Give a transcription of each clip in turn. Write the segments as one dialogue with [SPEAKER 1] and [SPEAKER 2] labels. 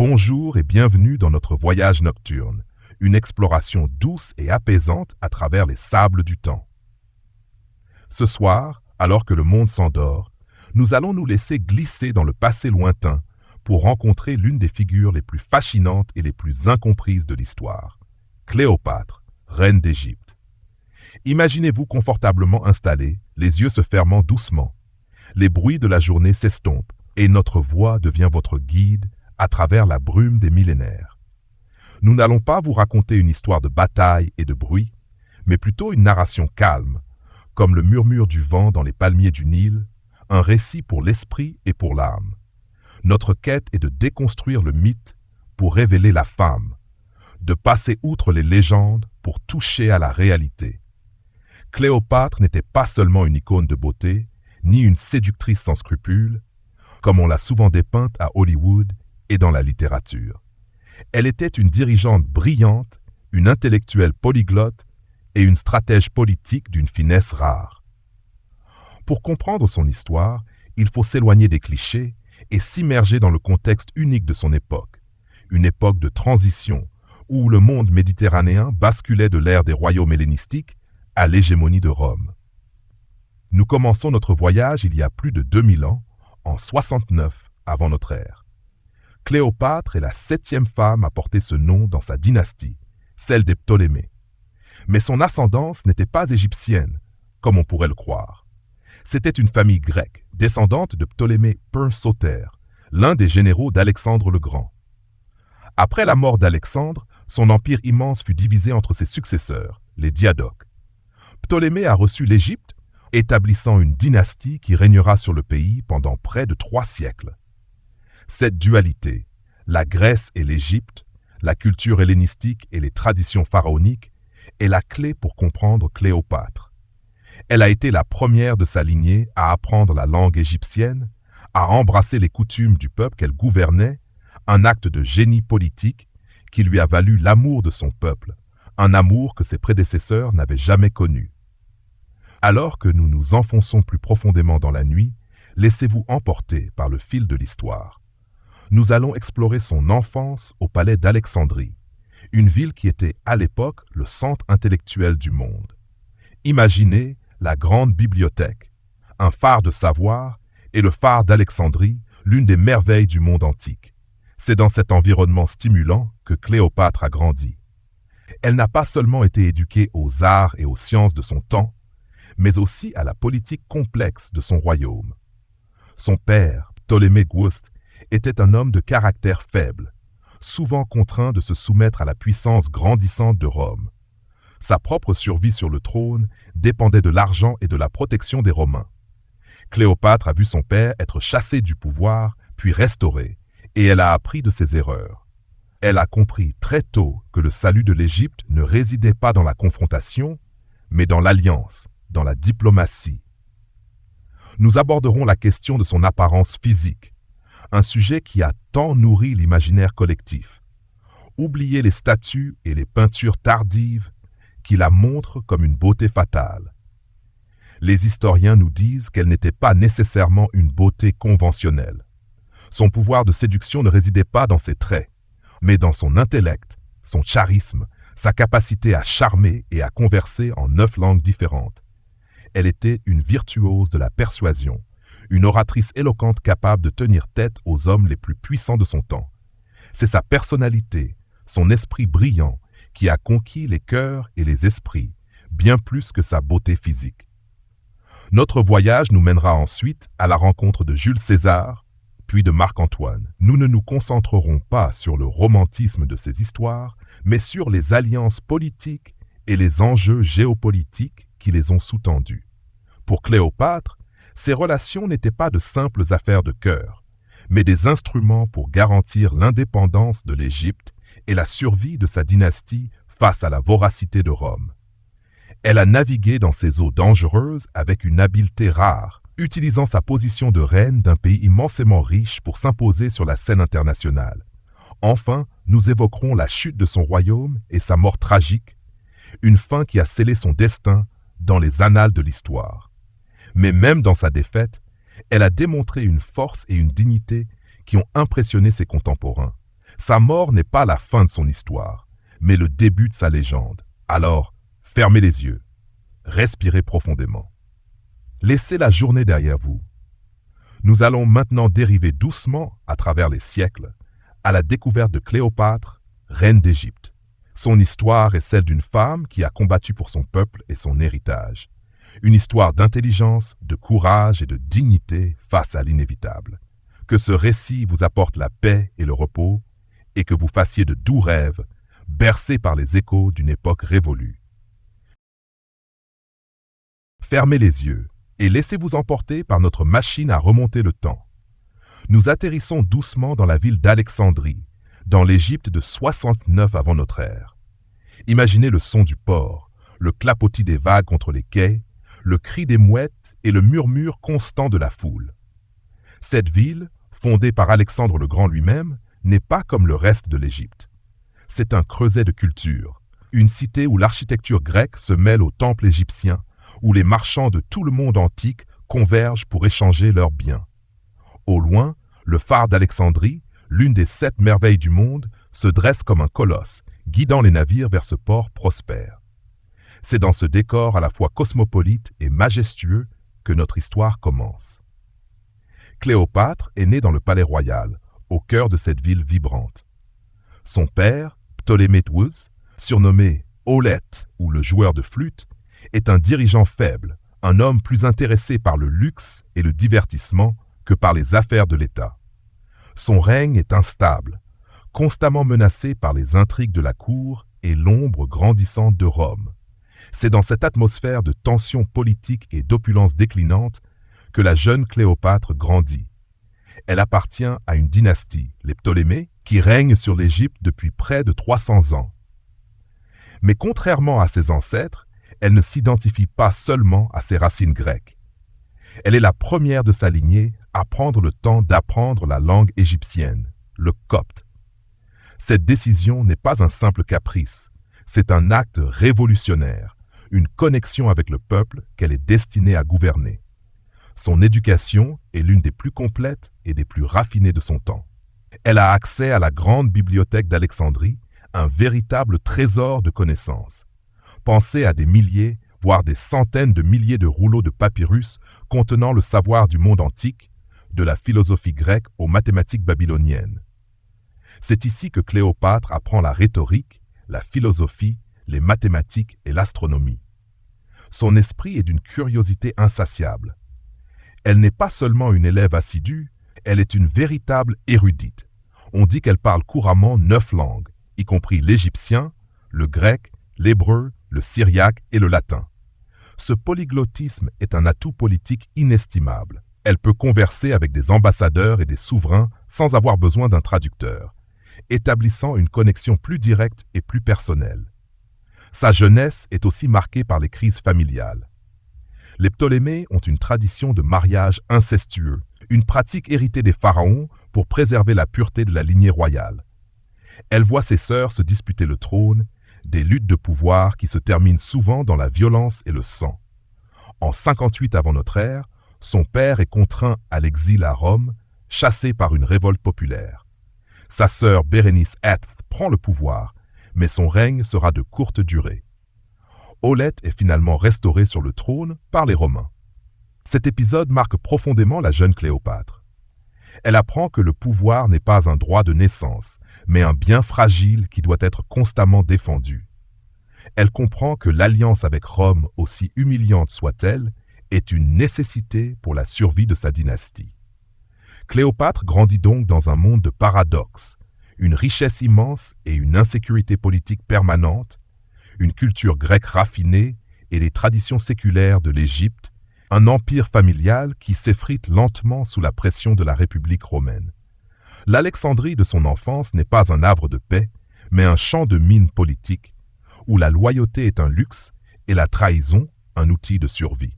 [SPEAKER 1] Bonjour et bienvenue dans notre voyage nocturne, une exploration douce et apaisante à travers les sables du temps. Ce soir, alors que le monde s'endort, nous allons nous laisser glisser dans le passé lointain pour rencontrer l'une des figures les plus fascinantes et les plus incomprises de l'histoire, Cléopâtre, reine d'Égypte. Imaginez-vous confortablement installé, les yeux se fermant doucement. Les bruits de la journée s'estompent et notre voix devient votre guide à travers la brume des millénaires. Nous n'allons pas vous raconter une histoire de bataille et de bruit, mais plutôt une narration calme, comme le murmure du vent dans les palmiers du Nil, un récit pour l'esprit et pour l'âme. Notre quête est de déconstruire le mythe pour révéler la femme, de passer outre les légendes pour toucher à la réalité. Cléopâtre n'était pas seulement une icône de beauté, ni une séductrice sans scrupules, comme on l'a souvent dépeinte à Hollywood et dans la littérature. Elle était une dirigeante brillante, une intellectuelle polyglotte et une stratège politique d'une finesse rare. Pour comprendre son histoire, il faut s'éloigner des clichés et s'immerger dans le contexte unique de son époque, une époque de transition où le monde méditerranéen basculait de l'ère des royaumes hellénistiques à l'hégémonie de Rome. Nous commençons notre voyage il y a plus de 2000 ans, en 69 avant notre ère. Cléopâtre est la 7e femme à porter ce nom dans sa dynastie, celle des Ptolémées. Mais son ascendance n'était pas égyptienne, comme on pourrait le croire. C'était une famille grecque, descendante de Ptolémée Soter, l'un des généraux d'Alexandre le Grand. Après la mort d'Alexandre, son empire immense fut divisé entre ses successeurs, les Diadoques. Ptolémée a reçu l'Égypte, établissant une dynastie qui régnera sur le pays pendant près de 3 siècles. Cette dualité, la Grèce et l'Égypte, la culture hellénistique et les traditions pharaoniques, est la clé pour comprendre Cléopâtre. Elle a été la première de sa lignée à apprendre la langue égyptienne, à embrasser les coutumes du peuple qu'elle gouvernait, un acte de génie politique qui lui a valu l'amour de son peuple, un amour que ses prédécesseurs n'avaient jamais connu. Alors que nous nous enfonçons plus profondément dans la nuit, laissez-vous emporter par le fil de l'histoire. Nous allons explorer son enfance au palais d'Alexandrie, une ville qui était à l'époque le centre intellectuel du monde. Imaginez la grande bibliothèque, un phare de savoir, et le phare d'Alexandrie, l'une des merveilles du monde antique. C'est dans cet environnement stimulant que Cléopâtre a grandi. Elle n'a pas seulement été éduquée aux arts et aux sciences de son temps, mais aussi à la politique complexe de son royaume. Son père, Ptolémée Gouste, était un homme de caractère faible, souvent contraint de se soumettre à la puissance grandissante de Rome. Sa propre survie sur le trône dépendait de l'argent et de la protection des Romains. Cléopâtre a vu son père être chassé du pouvoir, puis restauré, et elle a appris de ses erreurs. Elle a compris très tôt que le salut de l'Égypte ne résidait pas dans la confrontation, mais dans l'alliance, dans la diplomatie. Nous aborderons la question de son apparence physique, un sujet qui a tant nourri l'imaginaire collectif. Oubliez les statues et les peintures tardives qui la montrent comme une beauté fatale. Les historiens nous disent qu'elle n'était pas nécessairement une beauté conventionnelle. Son pouvoir de séduction ne résidait pas dans ses traits, mais dans son intellect, son charisme, sa capacité à charmer et à converser en 9 langues différentes. Elle était une virtuose de la persuasion, une oratrice éloquente capable de tenir tête aux hommes les plus puissants de son temps. C'est sa personnalité, son esprit brillant, qui a conquis les cœurs et les esprits, bien plus que sa beauté physique. Notre voyage nous mènera ensuite à la rencontre de Jules César, puis de Marc-Antoine. Nous ne nous concentrerons pas sur le romantisme de ces histoires, mais sur les alliances politiques et les enjeux géopolitiques qui les ont sous-tendues. Pour Cléopâtre, ces relations n'étaient pas de simples affaires de cœur, mais des instruments pour garantir l'indépendance de l'Égypte et la survie de sa dynastie face à la voracité de Rome. Elle a navigué dans ces eaux dangereuses avec une habileté rare, utilisant sa position de reine d'un pays immensément riche pour s'imposer sur la scène internationale. Enfin, nous évoquerons la chute de son royaume et sa mort tragique, une fin qui a scellé son destin dans les annales de l'histoire. Mais même dans sa défaite, elle a démontré une force et une dignité qui ont impressionné ses contemporains. Sa mort n'est pas la fin de son histoire, mais le début de sa légende. Alors, fermez les yeux, respirez profondément. Laissez la journée derrière vous. Nous allons maintenant dériver doucement, à travers les siècles, à la découverte de Cléopâtre, reine d'Égypte. Son histoire est celle d'une femme qui a combattu pour son peuple et son héritage. Une histoire d'intelligence, de courage et de dignité face à l'inévitable. Que ce récit vous apporte la paix et le repos, et que vous fassiez de doux rêves, bercés par les échos d'une époque révolue. Fermez les yeux et laissez-vous emporter par notre machine à remonter le temps. Nous atterrissons doucement dans la ville d'Alexandrie, dans l'Égypte de 69 avant notre ère. Imaginez le son du port, le clapotis des vagues contre les quais, le cri des mouettes et le murmure constant de la foule. Cette ville, fondée par Alexandre le Grand lui-même, n'est pas comme le reste de l'Égypte. C'est un creuset de culture, une cité où l'architecture grecque se mêle au temple égyptien, où les marchands de tout le monde antique convergent pour échanger leurs biens. Au loin, le phare d'Alexandrie, l'une des 7 merveilles du monde, se dresse comme un colosse, guidant les navires vers ce port prospère. C'est dans ce décor à la fois cosmopolite et majestueux que notre histoire commence. Cléopâtre est née dans le palais royal, au cœur de cette ville vibrante. Son père, Ptolémée Thouès, surnommé Aulette ou le joueur de flûte, est un dirigeant faible, un homme plus intéressé par le luxe et le divertissement que par les affaires de l'État. Son règne est instable, constamment menacé par les intrigues de la cour et l'ombre grandissante de Rome. C'est dans cette atmosphère de tension politique et d'opulence déclinante que la jeune Cléopâtre grandit. Elle appartient à une dynastie, les Ptolémées, qui règne sur l'Égypte depuis près de 300 ans. Mais contrairement à ses ancêtres, elle ne s'identifie pas seulement à ses racines grecques. Elle est la première de sa lignée à prendre le temps d'apprendre la langue égyptienne, le copte. Cette décision n'est pas un simple caprice, c'est un acte révolutionnaire, une connexion avec le peuple qu'elle est destinée à gouverner. Son éducation est l'une des plus complètes et des plus raffinées de son temps. Elle a accès à la grande bibliothèque d'Alexandrie, un véritable trésor de connaissances. Pensez à des milliers, voire des centaines de milliers de rouleaux de papyrus contenant le savoir du monde antique, de la philosophie grecque aux mathématiques babyloniennes. C'est ici que Cléopâtre apprend la rhétorique, la philosophie, les mathématiques et l'astronomie. Son esprit est d'une curiosité insatiable. Elle n'est pas seulement une élève assidue, elle est une véritable érudite. On dit qu'elle parle couramment 9 langues, y compris l'égyptien, le grec, l'hébreu, le syriaque et le latin. Ce polyglottisme est un atout politique inestimable. Elle peut converser avec des ambassadeurs et des souverains sans avoir besoin d'un traducteur, établissant une connexion plus directe et plus personnelle. Sa jeunesse est aussi marquée par les crises familiales. Les Ptolémées ont une tradition de mariage incestueux, une pratique héritée des pharaons pour préserver la pureté de la lignée royale. Elle voit ses sœurs se disputer le trône, des luttes de pouvoir qui se terminent souvent dans la violence et le sang. En 58 avant notre ère, son père est contraint à l'exil à Rome, chassé par une révolte populaire. Sa sœur Bérénice Heth prend le pouvoir, mais son règne sera de courte durée. Aulette est finalement restaurée sur le trône par les Romains. Cet épisode marque profondément la jeune Cléopâtre. Elle apprend que le pouvoir n'est pas un droit de naissance, mais un bien fragile qui doit être constamment défendu. Elle comprend que l'alliance avec Rome, aussi humiliante soit-elle, est une nécessité pour la survie de sa dynastie. Cléopâtre grandit donc dans un monde de paradoxes, une richesse immense et une insécurité politique permanente, une culture grecque raffinée et les traditions séculaires de l'Égypte, un empire familial qui s'effrite lentement sous la pression de la République romaine. L'Alexandrie de son enfance n'est pas un havre de paix, mais un champ de mines politiques, où la loyauté est un luxe et la trahison un outil de survie.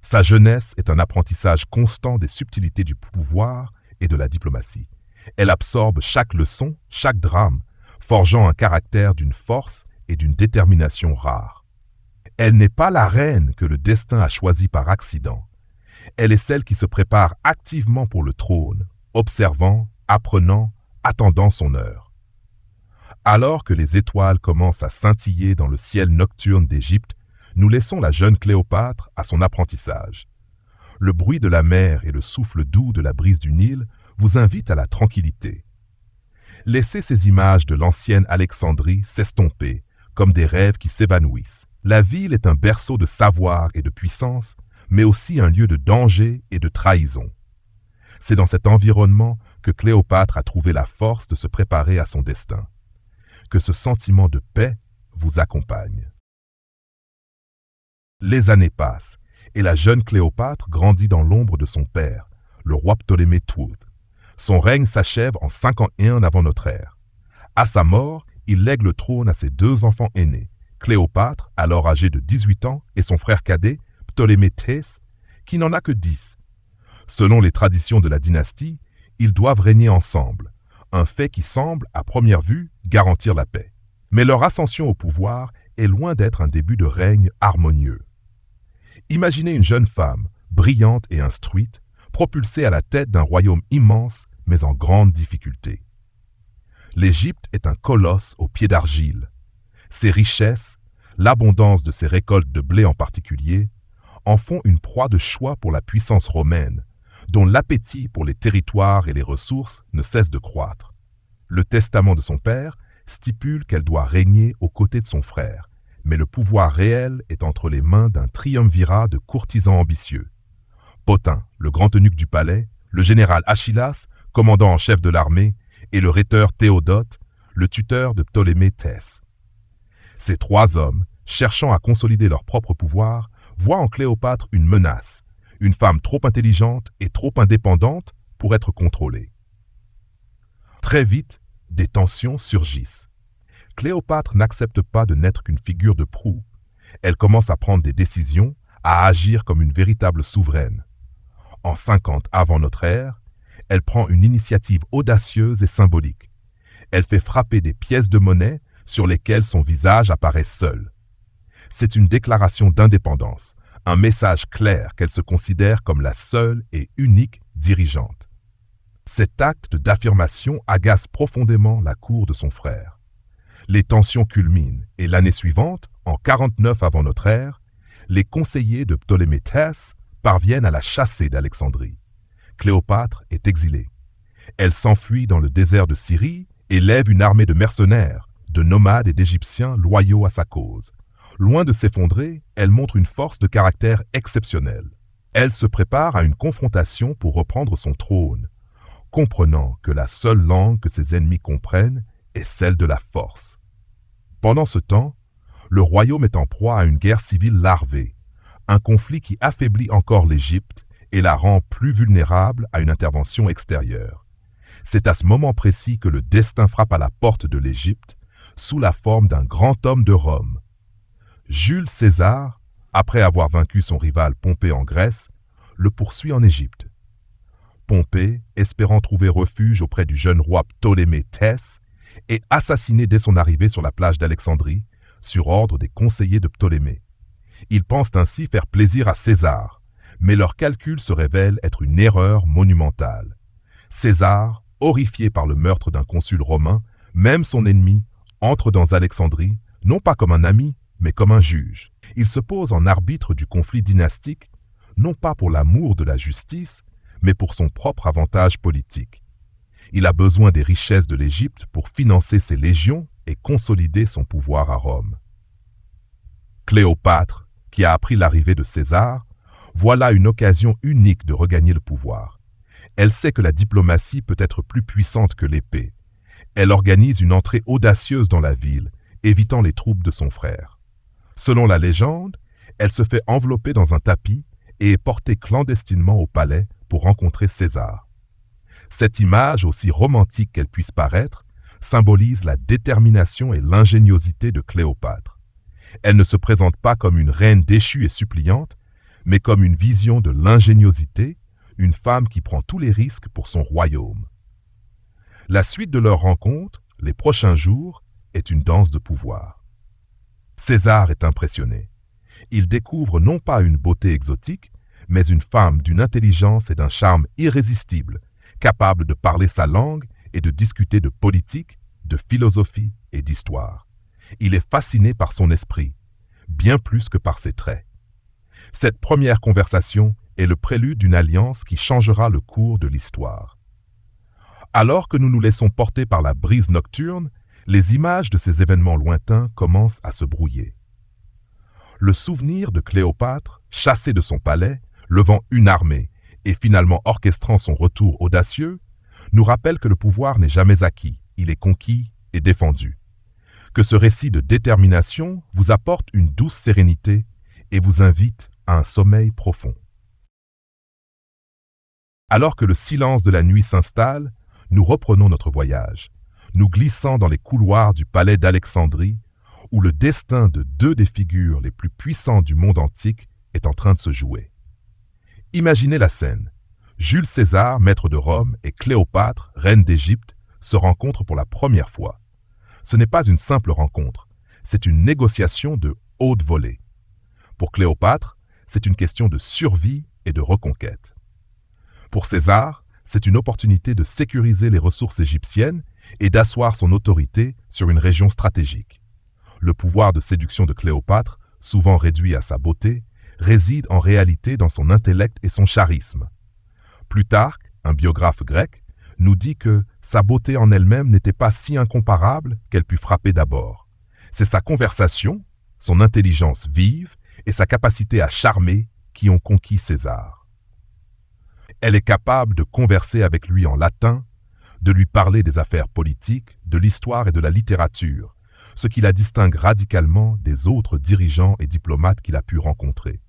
[SPEAKER 1] Sa jeunesse est un apprentissage constant des subtilités du pouvoir et de la diplomatie. Elle absorbe chaque leçon, chaque drame, forgeant un caractère d'une force et d'une détermination rares. Elle n'est pas la reine que le destin a choisie par accident. Elle est celle qui se prépare activement pour le trône, observant, apprenant, attendant son heure. Alors que les étoiles commencent à scintiller dans le ciel nocturne d'Égypte, nous laissons la jeune Cléopâtre à son apprentissage. Le bruit de la mer et le souffle doux de la brise du Nil vous invitent à la tranquillité. Laissez ces images de l'ancienne Alexandrie s'estomper, comme des rêves qui s'évanouissent. La ville est un berceau de savoir et de puissance, mais aussi un lieu de danger et de trahison. C'est dans cet environnement que Cléopâtre a trouvé la force de se préparer à son destin. Que ce sentiment de paix vous accompagne. Les années passent, et la jeune Cléopâtre grandit dans l'ombre de son père, le roi Ptolémée Thuoth. Son règne s'achève en 51 avant notre ère. À sa mort, il lègue le trône à ses deux enfants aînés, Cléopâtre, alors âgée de 18 ans, et son frère cadet, Ptolémée Thèse, qui n'en a que 10. Selon les traditions de la dynastie, ils doivent régner ensemble, un fait qui semble, à première vue, garantir la paix. Mais leur ascension au pouvoir est loin d'être un début de règne harmonieux. Imaginez une jeune femme, brillante et instruite, propulsée à la tête d'un royaume immense, mais en grande difficulté. L'Égypte est un colosse aux pieds d'argile. Ses richesses, l'abondance de ses récoltes de blé en particulier, en font une proie de choix pour la puissance romaine, dont l'appétit pour les territoires et les ressources ne cesse de croître. Le testament de son père stipule qu'elle doit régner aux côtés de son frère, mais le pouvoir réel est entre les mains d'un triumvirat de courtisans ambitieux. Potin, le grand eunuque du palais, le général Achillas, commandant en chef de l'armée, et le rhéteur Théodote, le tuteur de Ptolémée Thèse. Ces trois hommes, cherchant à consolider leur propre pouvoir, voient en Cléopâtre une menace, une femme trop intelligente et trop indépendante pour être contrôlée. Très vite, des tensions surgissent. Cléopâtre n'accepte pas de n'être qu'une figure de proue. Elle commence à prendre des décisions, à agir comme une véritable souveraine. En 50 avant notre ère, elle prend une initiative audacieuse et symbolique. Elle fait frapper des pièces de monnaie sur lesquelles son visage apparaît seul. C'est une déclaration d'indépendance, un message clair qu'elle se considère comme la seule et unique dirigeante. Cet acte d'affirmation agace profondément la cour de son frère. Les tensions culminent et l'année suivante, en 49 avant notre ère, les conseillers de Ptolémée Thèse parviennent à la chasser d'Alexandrie. Cléopâtre est exilée. Elle s'enfuit dans le désert de Syrie et lève une armée de mercenaires, de nomades et d'Égyptiens loyaux à sa cause. Loin de s'effondrer, elle montre une force de caractère exceptionnelle. Elle se prépare à une confrontation pour reprendre son trône, comprenant que la seule langue que ses ennemis comprennent est celle de la force. Pendant ce temps, le royaume est en proie à une guerre civile larvée, un conflit qui affaiblit encore l'Égypte et la rend plus vulnérable à une intervention extérieure. C'est à ce moment précis que le destin frappe à la porte de l'Égypte sous la forme d'un grand homme de Rome. Jules César, après avoir vaincu son rival Pompée en Grèce, le poursuit en Égypte. Pompée, espérant trouver refuge auprès du jeune roi Ptolémée Thèse, est assassiné dès son arrivée sur la plage d'Alexandrie, sur ordre des conseillers de Ptolémée. Ils pensent ainsi faire plaisir à César, mais leur calcul se révèle être une erreur monumentale. César, horrifié par le meurtre d'un consul romain, même son ennemi, entre dans Alexandrie, non pas comme un ami, mais comme un juge. Il se pose en arbitre du conflit dynastique, non pas pour l'amour de la justice, mais pour son propre avantage politique. Il a besoin des richesses de l'Égypte pour financer ses légions et consolider son pouvoir à Rome. Cléopâtre, qui a appris l'arrivée de César, voit là une occasion unique de regagner le pouvoir. Elle sait que la diplomatie peut être plus puissante que l'épée. Elle organise une entrée audacieuse dans la ville, évitant les troupes de son frère. Selon la légende, elle se fait envelopper dans un tapis et est portée clandestinement au palais pour rencontrer César. Cette image, aussi romantique qu'elle puisse paraître, symbolise la détermination et l'ingéniosité de Cléopâtre. Elle ne se présente pas comme une reine déchue et suppliante, mais comme une vision de l'ingéniosité, une femme qui prend tous les risques pour son royaume. La suite de leur rencontre, les prochains jours, est une danse de pouvoir. César est impressionné. Il découvre non pas une beauté exotique, mais une femme d'une intelligence et d'un charme irrésistibles, capable de parler sa langue et de discuter de politique, de philosophie et d'histoire. Il est fasciné par son esprit, bien plus que par ses traits. Cette première conversation est le prélude d'une alliance qui changera le cours de l'histoire. Alors que nous nous laissons porter par la brise nocturne, les images de ces événements lointains commencent à se brouiller. Le souvenir de Cléopâtre, chassée de son palais, levant une armée et finalement orchestrant son retour audacieux, nous rappelle que le pouvoir n'est jamais acquis, il est conquis et défendu. Que ce récit de détermination vous apporte une douce sérénité et vous invite à un sommeil profond. Alors que le silence de la nuit s'installe, nous reprenons notre voyage, nous glissant dans les couloirs du palais d'Alexandrie, où le destin de deux des figures les plus puissantes du monde antique est en train de se jouer. Imaginez la scène. Jules César, maître de Rome, et Cléopâtre, reine d'Égypte, se rencontrent pour la première fois. Ce n'est pas une simple rencontre, c'est une négociation de haute volée. Pour Cléopâtre, c'est une question de survie et de reconquête. Pour César, c'est une opportunité de sécuriser les ressources égyptiennes et d'asseoir son autorité sur une région stratégique. Le pouvoir de séduction de Cléopâtre, souvent réduit à sa beauté, réside en réalité dans son intellect et son charisme. Plutarque, un biographe grec, nous dit que sa beauté en elle-même n'était pas si incomparable qu'elle put frapper d'abord. C'est sa conversation, son intelligence vive et sa capacité à charmer qui ont conquis César. Elle est capable de converser avec lui en latin, de lui parler des affaires politiques, de l'histoire et de la littérature, ce qui la distingue radicalement des autres dirigeants et diplomates qu'il a pu rencontrer.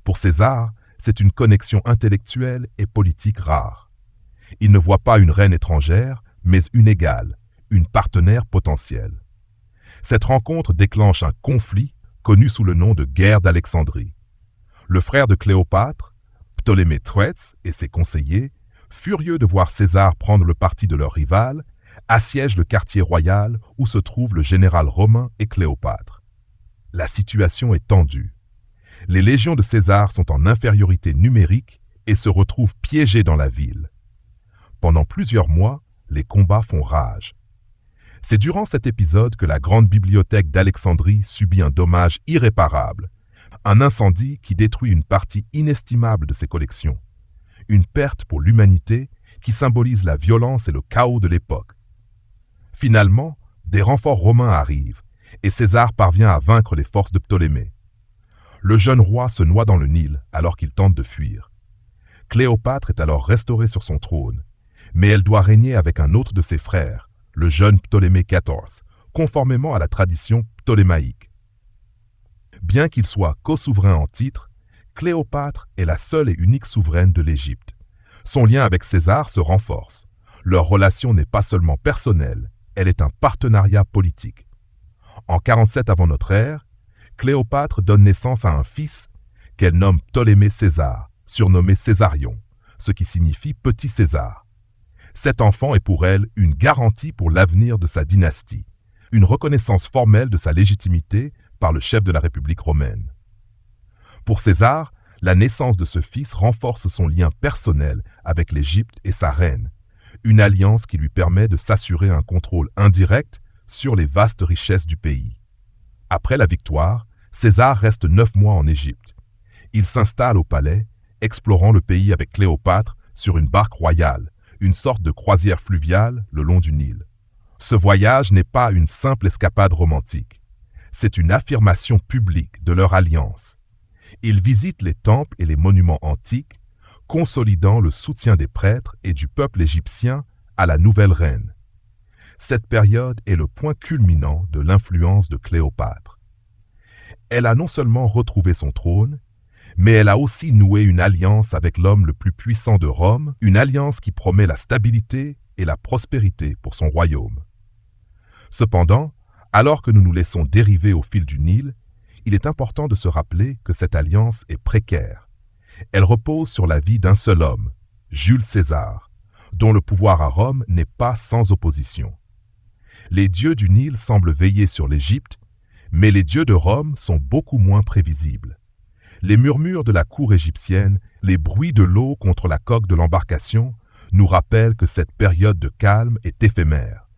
[SPEAKER 1] Pour César, c'est une connexion intellectuelle et politique rare. Il ne voit pas une reine étrangère, mais une égale, une partenaire potentielle. Cette rencontre déclenche un conflit connu sous le nom de guerre d'Alexandrie. Le frère de Cléopâtre, Ptolémée Thrace et ses conseillers, furieux de voir César prendre le parti de leur rival, assiègent le quartier royal où se trouve le général romain et Cléopâtre. La situation est tendue. Les légions de César sont en infériorité numérique et se retrouvent piégées dans la ville. Pendant plusieurs mois, les combats font rage. C'est durant cet épisode que la grande bibliothèque d'Alexandrie subit un dommage irréparable, un incendie qui détruit une partie inestimable de ses collections, une perte pour l'humanité qui symbolise la violence et le chaos de l'époque. Finalement, des renforts romains arrivent et César parvient à vaincre les forces de Ptolémée. Le jeune roi se noie dans le Nil alors qu'il tente de fuir. Cléopâtre est alors restaurée sur son trône, mais elle doit régner avec un autre de ses frères, le jeune Ptolémée XIV, conformément à la tradition ptolémaïque. Bien qu'il soit co-souverain en titre, Cléopâtre est la seule et unique souveraine de l'Égypte. Son lien avec César se renforce. Leur relation n'est pas seulement personnelle, elle est un partenariat politique. En 47 avant notre ère, Cléopâtre donne naissance à un fils qu'elle nomme Ptolémée César, surnommé Césarion, ce qui signifie Petit César. Cet enfant est pour elle une garantie pour l'avenir de sa dynastie, une reconnaissance formelle de sa légitimité par le chef de la République romaine. Pour César, la naissance de ce fils renforce son lien personnel avec l'Égypte et sa reine, une alliance qui lui permet de s'assurer un contrôle indirect sur les vastes richesses du pays. Après la victoire, César reste 9 mois en Égypte. Il s'installe au palais, explorant le pays avec Cléopâtre sur une barque royale, une sorte de croisière fluviale le long du Nil. Ce voyage n'est pas une simple escapade romantique. C'est une affirmation publique de leur alliance. Ils visitent les temples et les monuments antiques, consolidant le soutien des prêtres et du peuple égyptien à la nouvelle reine. Cette période est le point culminant de l'influence de Cléopâtre. Elle a non seulement retrouvé son trône, mais elle a aussi noué une alliance avec l'homme le plus puissant de Rome, une alliance qui promet la stabilité et la prospérité pour son royaume. Cependant, alors que nous nous laissons dériver au fil du Nil, il est important de se rappeler que cette alliance est précaire. Elle repose sur la vie d'un seul homme, Jules César, dont le pouvoir à Rome n'est pas sans opposition. Les dieux du Nil semblent veiller sur l'Égypte, mais les dieux de Rome sont beaucoup moins prévisibles. Les murmures de la cour égyptienne, les bruits de l'eau contre la coque de l'embarcation nous rappellent que cette période de calme est éphémère.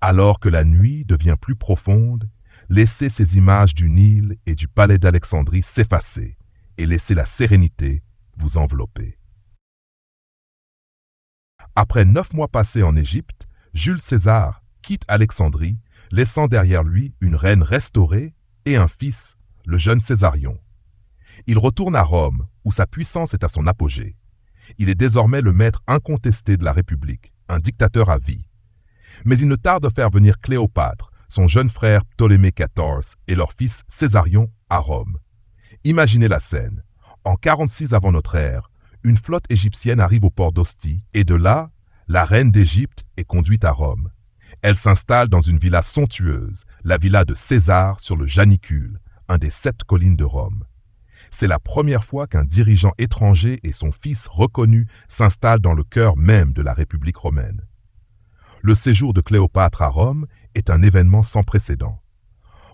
[SPEAKER 1] Alors que la nuit devient plus profonde, laissez ces images du Nil et du palais d'Alexandrie s'effacer et laissez la sérénité vous envelopper. Après 9 mois passés en Égypte, Jules César quitte Alexandrie, laissant derrière lui une reine restaurée et un fils, le jeune Césarion. Il retourne à Rome, où sa puissance est à son apogée. Il est désormais le maître incontesté de la République, un dictateur à vie. Mais il ne tarde à faire venir Cléopâtre, son jeune frère Ptolémée XIV et leur fils Césarion à Rome. Imaginez la scène. En 46 avant notre ère, une flotte égyptienne arrive au port d'Ostie et de là, la reine d'Égypte est conduite à Rome. Elle s'installe dans une villa somptueuse, la villa de César sur le Janicule, un des 7 collines de Rome. C'est la première fois qu'un dirigeant étranger et son fils reconnu s'installent dans le cœur même de la République romaine. Le séjour de Cléopâtre à Rome est un événement sans précédent.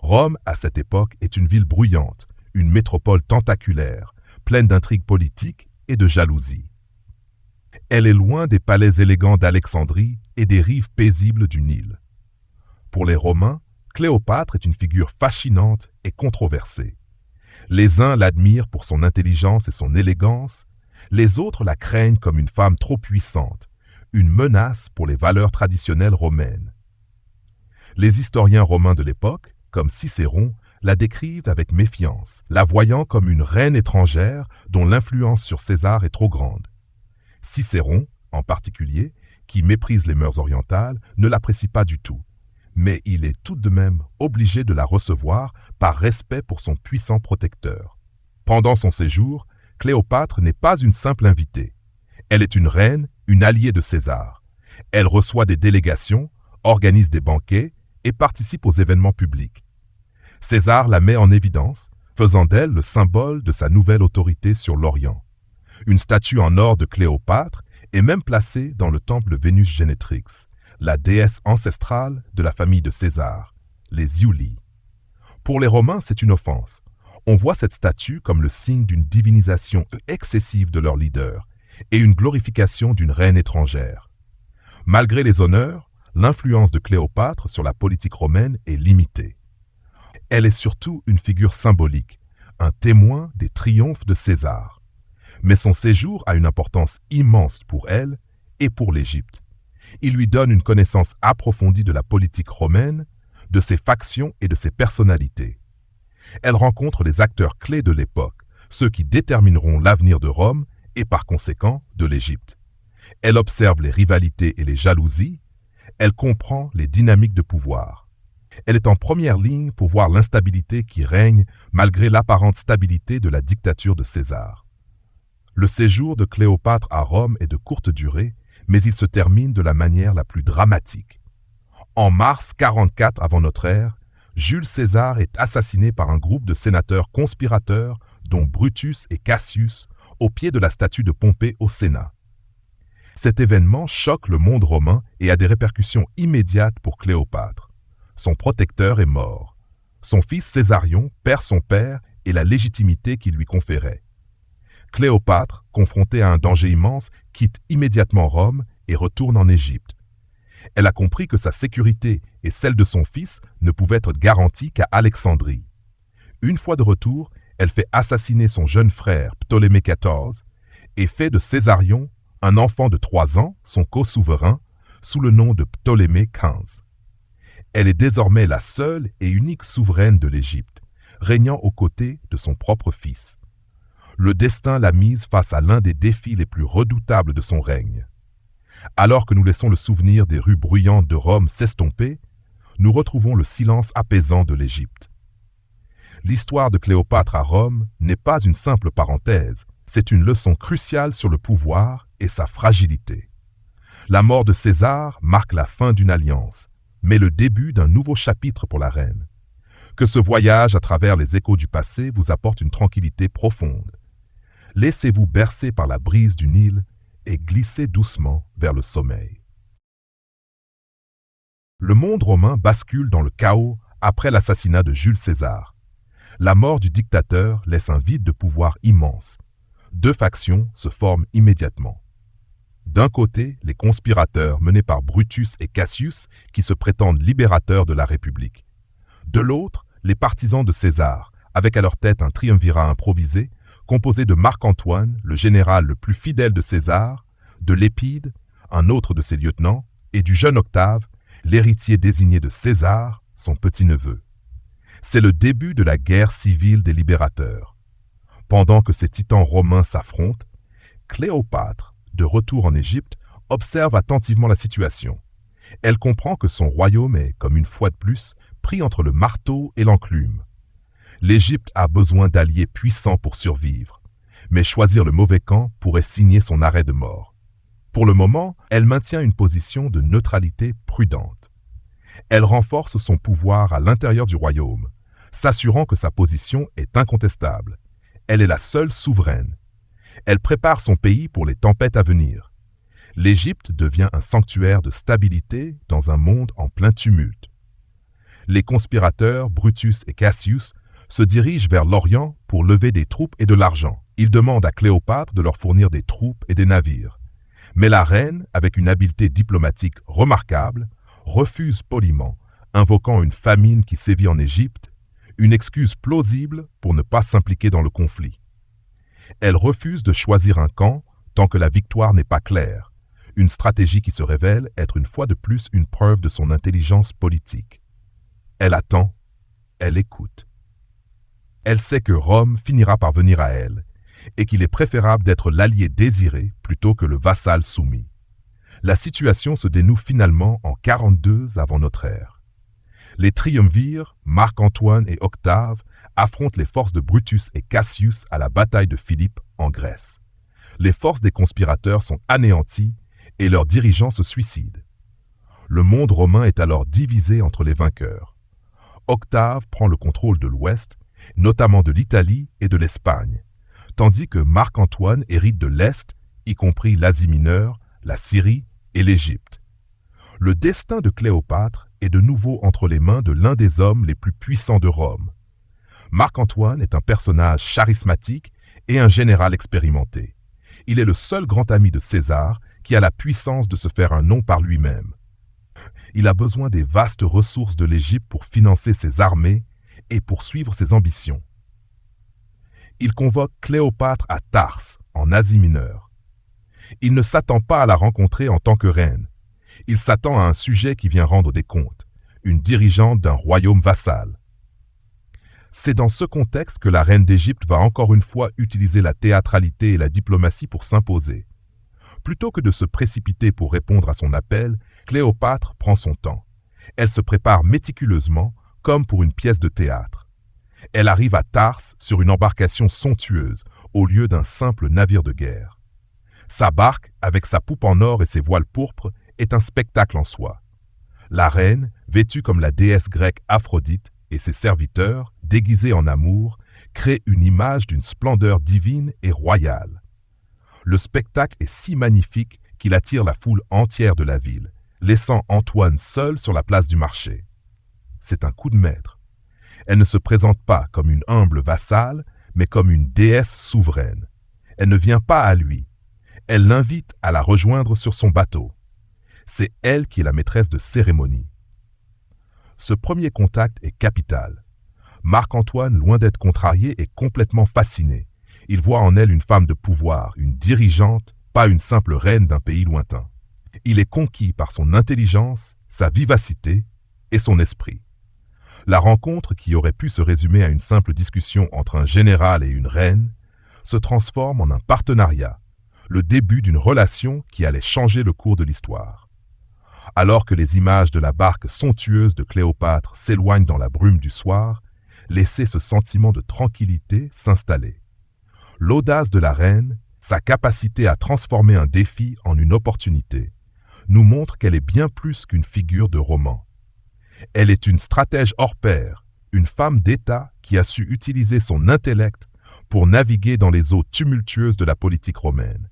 [SPEAKER 1] Rome, à cette époque, est une ville bruyante, une métropole tentaculaire, pleine d'intrigues politiques et de jalousie. Elle est loin des palais élégants d'Alexandrie et des rives paisibles du Nil. Pour les Romains, Cléopâtre est une figure fascinante et controversée. Les uns l'admirent pour son intelligence et son élégance, les autres la craignent comme une femme trop puissante, une menace pour les valeurs traditionnelles romaines. Les historiens romains de l'époque, comme Cicéron, la décrivent avec méfiance, la voyant comme une reine étrangère dont l'influence sur César est trop grande. Cicéron, en particulier, qui méprise les mœurs orientales, ne l'apprécie pas du tout, mais il est tout de même obligé de la recevoir par respect pour son puissant protecteur. Pendant son séjour, Cléopâtre n'est pas une simple invitée. Elle est une reine, une alliée de César. Elle reçoit des délégations, organise des banquets et participe aux événements publics. César la met en évidence, faisant d'elle le symbole de sa nouvelle autorité sur l'Orient. Une statue en or de Cléopâtre est même placée dans le temple de Vénus Génétrix, la déesse ancestrale de la famille de César, les Iuli. Pour les Romains, c'est une offense. On voit cette statue comme le signe d'une divinisation excessive de leur leader et une glorification d'une reine étrangère. Malgré les honneurs, l'influence de Cléopâtre sur la politique romaine est limitée. Elle est surtout une figure symbolique, un témoin des triomphes de César. Mais son séjour a une importance immense pour elle et pour l'Égypte. Il lui donne une connaissance approfondie de la politique romaine, de ses factions et de ses personnalités. Elle rencontre les acteurs clés de l'époque, ceux qui détermineront l'avenir de Rome et par conséquent de l'Égypte. Elle observe les rivalités et les jalousies, elle comprend les dynamiques de pouvoir. Elle est en première ligne pour voir l'instabilité qui règne malgré l'apparente stabilité de la dictature de César. Le séjour de Cléopâtre à Rome est de courte durée, mais il se termine de la manière la plus dramatique. En mars 44 avant notre ère, Jules César est assassiné par un groupe de sénateurs conspirateurs, dont Brutus et Cassius, au pied de la statue de Pompée au Sénat. Cet événement choque le monde romain et a des répercussions immédiates pour Cléopâtre. Son protecteur est mort. Son fils Césarion perd son père et la légitimité qu'il lui conférait. Cléopâtre, confrontée à un danger immense, quitte immédiatement Rome et retourne en Égypte. Elle a compris que sa sécurité et celle de son fils ne pouvaient être garanties qu'à Alexandrie. Une fois de retour, elle fait assassiner son jeune frère Ptolémée XIV et fait de Césarion, un enfant de 3 ans, son co-souverain, sous le nom de Ptolémée XV. Elle est désormais la seule et unique souveraine de l'Égypte, régnant aux côtés de son propre fils. Le destin l'a mise face à l'un des défis les plus redoutables de son règne. Alors que nous laissons le souvenir des rues bruyantes de Rome s'estomper, nous retrouvons le silence apaisant de l'Égypte. L'histoire de Cléopâtre à Rome n'est pas une simple parenthèse, c'est une leçon cruciale sur le pouvoir et sa fragilité. La mort de César marque la fin d'une alliance, mais le début d'un nouveau chapitre pour la reine. Que ce voyage à travers les échos du passé vous apporte une tranquillité profonde. Laissez-vous bercer par la brise du Nil et glissez doucement vers le sommeil. Le monde romain bascule dans le chaos après l'assassinat de Jules César. La mort du dictateur laisse un vide de pouvoir immense. 2 factions se forment immédiatement. D'un côté, les conspirateurs menés par Brutus et Cassius qui se prétendent libérateurs de la République. De l'autre, les partisans de César, avec à leur tête un triumvirat improvisé, composé de Marc-Antoine, le général le plus fidèle de César, de Lépide, un autre de ses lieutenants, et du jeune Octave, l'héritier désigné de César, son petit-neveu. C'est le début de la guerre civile des libérateurs. Pendant que ces titans romains s'affrontent, Cléopâtre, de retour en Égypte, observe attentivement la situation. Elle comprend que son royaume est, comme une fois de plus, pris entre le marteau et l'enclume. L'Égypte a besoin d'alliés puissants pour survivre, mais choisir le mauvais camp pourrait signer son arrêt de mort. Pour le moment, elle maintient une position de neutralité prudente. Elle renforce son pouvoir à l'intérieur du royaume, s'assurant que sa position est incontestable. Elle est la seule souveraine. Elle prépare son pays pour les tempêtes à venir. L'Égypte devient un sanctuaire de stabilité dans un monde en plein tumulte. Les conspirateurs, Brutus et Cassius, se dirigent vers l'Orient pour lever des troupes et de l'argent. Ils demandent à Cléopâtre de leur fournir des troupes et des navires. Mais la reine, avec une habileté diplomatique remarquable, refuse poliment, invoquant une famine qui sévit en Égypte, une excuse plausible pour ne pas s'impliquer dans le conflit. Elle refuse de choisir un camp tant que la victoire n'est pas claire, une stratégie qui se révèle être une fois de plus une preuve de son intelligence politique. Elle attend, elle écoute. Elle sait que Rome finira par venir à elle, et qu'il est préférable d'être l'allié désiré plutôt que le vassal soumis. La situation se dénoue finalement en 42 avant notre ère. Les triumvirs, Marc-Antoine et Octave, affrontent les forces de Brutus et Cassius à la bataille de Philippe en Grèce. Les forces des conspirateurs sont anéanties et leurs dirigeants se suicident. Le monde romain est alors divisé entre les vainqueurs. Octave prend le contrôle de l'Ouest, notamment de l'Italie et de l'Espagne, tandis que Marc-Antoine hérite de l'Est, y compris l'Asie mineure, la Syrie et l'Égypte. Le destin de Cléopâtre est de nouveau entre les mains de l'un des hommes les plus puissants de Rome. Marc-Antoine est un personnage charismatique et un général expérimenté. Il est le seul grand ami de César qui a la puissance de se faire un nom par lui-même. Il a besoin des vastes ressources de l'Égypte pour financer ses armées et poursuivre ses ambitions. Il convoque Cléopâtre à Tarse, en Asie mineure. Il ne s'attend pas à la rencontrer en tant que reine. Il s'attend à un sujet qui vient rendre des comptes, une dirigeante d'un royaume vassal. C'est dans ce contexte que la reine d'Égypte va encore une fois utiliser la théâtralité et la diplomatie pour s'imposer. Plutôt que de se précipiter pour répondre à son appel, Cléopâtre prend son temps. Elle se prépare méticuleusement, comme pour une pièce de théâtre. Elle arrive à Tarse sur une embarcation somptueuse, au lieu d'un simple navire de guerre. Sa barque, avec sa poupe en or et ses voiles pourpres, est un spectacle en soi. La reine, vêtue comme la déesse grecque Aphrodite, et ses serviteurs, déguisés en amour, créent une image d'une splendeur divine et royale. Le spectacle est si magnifique qu'il attire la foule entière de la ville, laissant Antoine seul sur la place du marché. C'est un coup de maître. Elle ne se présente pas comme une humble vassale, mais comme une déesse souveraine. Elle ne vient pas à lui. Elle l'invite à la rejoindre sur son bateau. C'est elle qui est la maîtresse de cérémonie. Ce premier contact est capital. Marc-Antoine, loin d'être contrarié, est complètement fasciné. Il voit en elle une femme de pouvoir, une dirigeante, pas une simple reine d'un pays lointain. Il est conquis par son intelligence, sa vivacité et son esprit. La rencontre, qui aurait pu se résumer à une simple discussion entre un général et une reine, se transforme en un partenariat, le début d'une relation qui allait changer le cours de l'histoire. Alors que les images de la barque somptueuse de Cléopâtre s'éloignent dans la brume du soir, laissez ce sentiment de tranquillité s'installer. L'audace de la reine, sa capacité à transformer un défi en une opportunité, nous montre qu'elle est bien plus qu'une figure de roman. Elle est une stratège hors pair, une femme d'État qui a su utiliser son intellect pour naviguer dans les eaux tumultueuses de la politique romaine.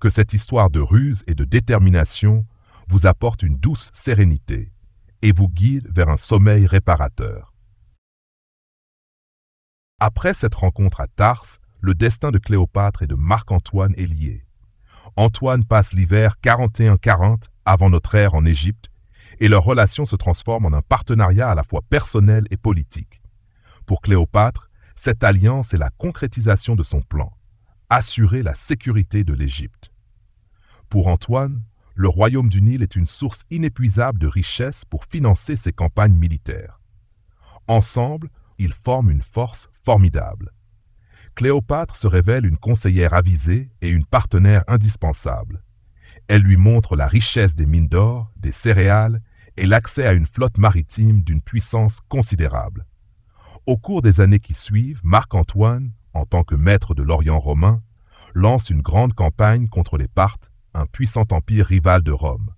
[SPEAKER 1] Que cette histoire de ruse et de détermination vous apporte une douce sérénité et vous guide vers un sommeil réparateur. Après cette rencontre à Tarse, le destin de Cléopâtre et de Marc-Antoine est lié. Antoine passe l'hiver 41-40 avant notre ère en Égypte et leur relation se transforme en un partenariat à la fois personnel et politique. Pour Cléopâtre, cette alliance est la concrétisation de son plan, assurer la sécurité de l'Égypte. Pour Antoine, le royaume du Nil est une source inépuisable de richesses pour financer ses campagnes militaires. Ensemble, ils forment une force formidable. Cléopâtre se révèle une conseillère avisée et une partenaire indispensable. Elle lui montre la richesse des mines d'or, des céréales et l'accès à une flotte maritime d'une puissance considérable. Au cours des années qui suivent, Marc-Antoine, en tant que maître de l'Orient romain, lance une grande campagne contre les Parthes, un puissant empire rival de Rome.